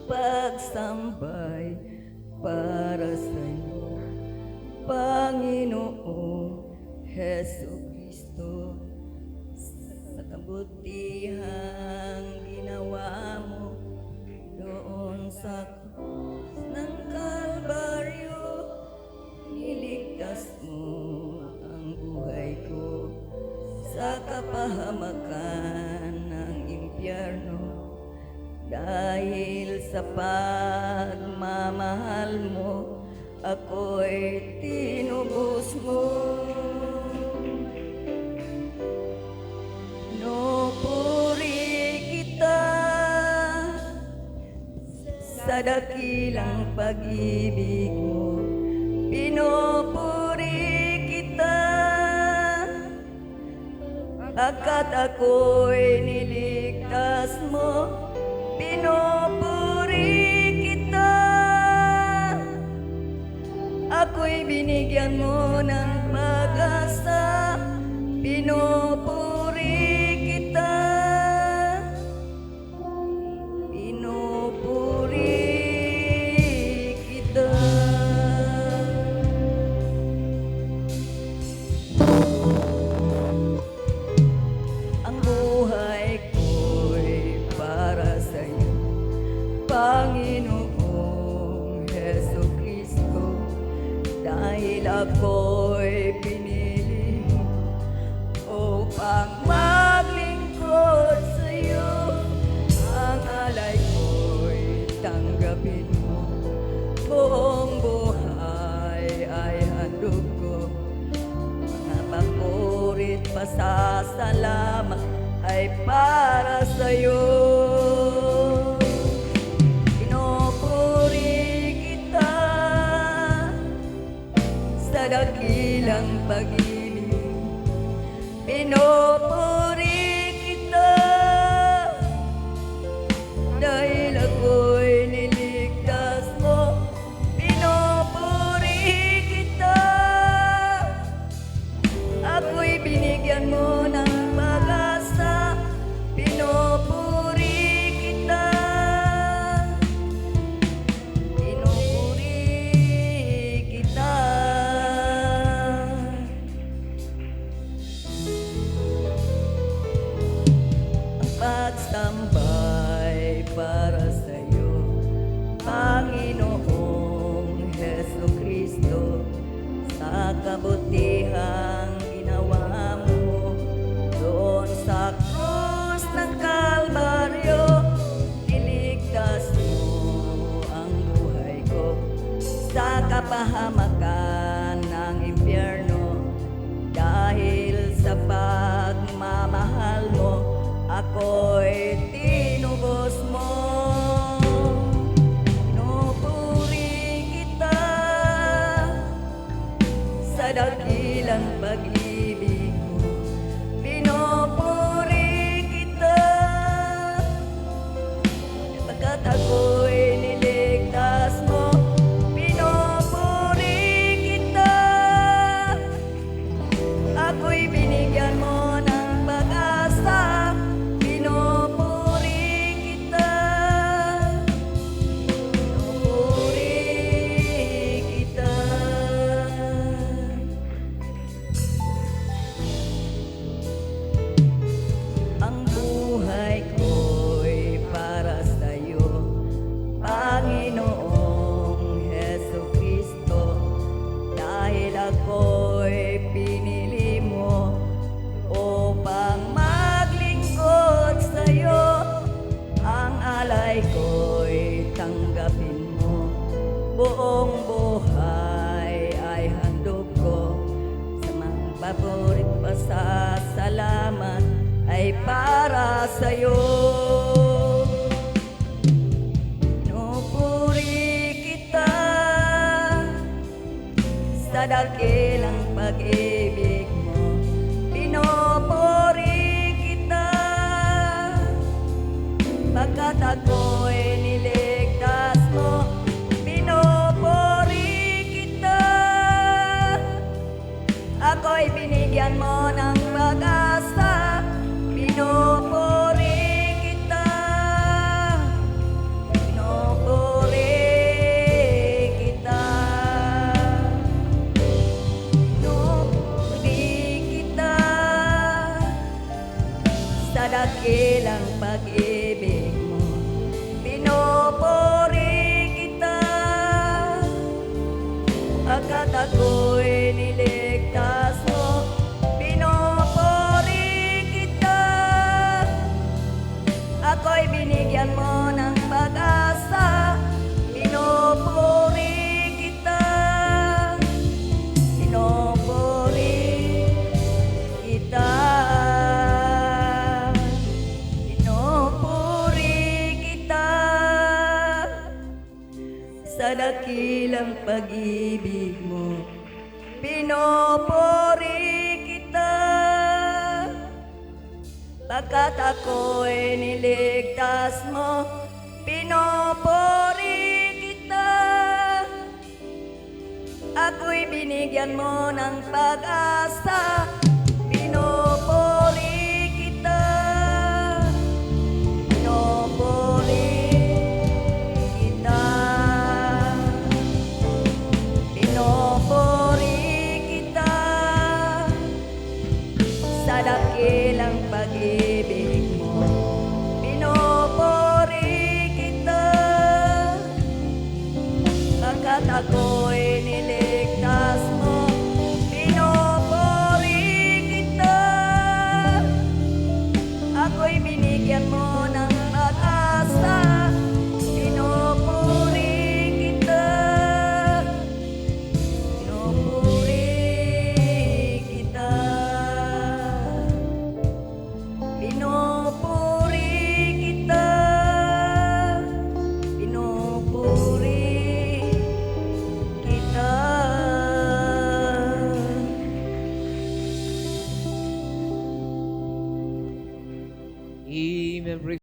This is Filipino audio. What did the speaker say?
pagsambay para sa'yo, Panginoong Heso Kristo, sa kabutihang ginawa mo doon sa krus ng Kalbaryo. Niligtas mo ang buhay ko sa kapahamakan ng impyerno. Dahil sa pagmamahal mo, ako'y tinubos mo. Pinupuri kita sa dakilang pag-ibig mo. Pinupuri kita pagkat ako'y niligtas mo. Pinupuri kita, ako'y binigyan mo ng pag-asa. Pinupuri kita, pinupuri kita. Ang buhay ko'y para sa'yo, Panginoong Heso Kristo, dahil ako'y pinili mo upang maglingkod sa'yo. Ang alay ko'y tanggapin mo, buong buhay ay handog ko. Mga pakurit pasasalamat ay para sa'yo. Dakilang pag-ibig, pinupuri kita, dahil ako'y niligtas mo. Pinupuri kita, ako'y binigyan mo ng pag-asa. Pinupuri kita, pinupuri kita. Pagsambay para sa'yo, Panginoong Heso Kristo, sa kabutihang ginawa mo doon sa krus ng Kalbaryo. Niligtas mo ang buhay ko sa kapahamakan ng impyerno. Dahil sa pagmamahal mo, ako'y tinubos mo. Pinupuri kita sa dakilang pag-ibig mo. Pinupuri kita pagkat ako'y niligtas mo. Pinupuri kita, ako'y binigyan mo ng pag-asa. Ako'y pinili mo upang maglingkod sa'yo. Ang alay ko'y tanggapin mo, buong buhay ay handog ko. Sa mga paborit pasasalamat ay para sa'yo. Sa dakilang pag-ibig mo, pinupuri kita, pagkat ako'y niligtas mo. Pinupuri kita, ako'y binigyan mo ng pag-asa. Pinupuri kita, pinupuri sa dakilang pag-ibig mo. Pinupuri kita, pagkat ako'y niligtas mo. Pinupuri kita, ako'y binigyan mo ng pag-asa.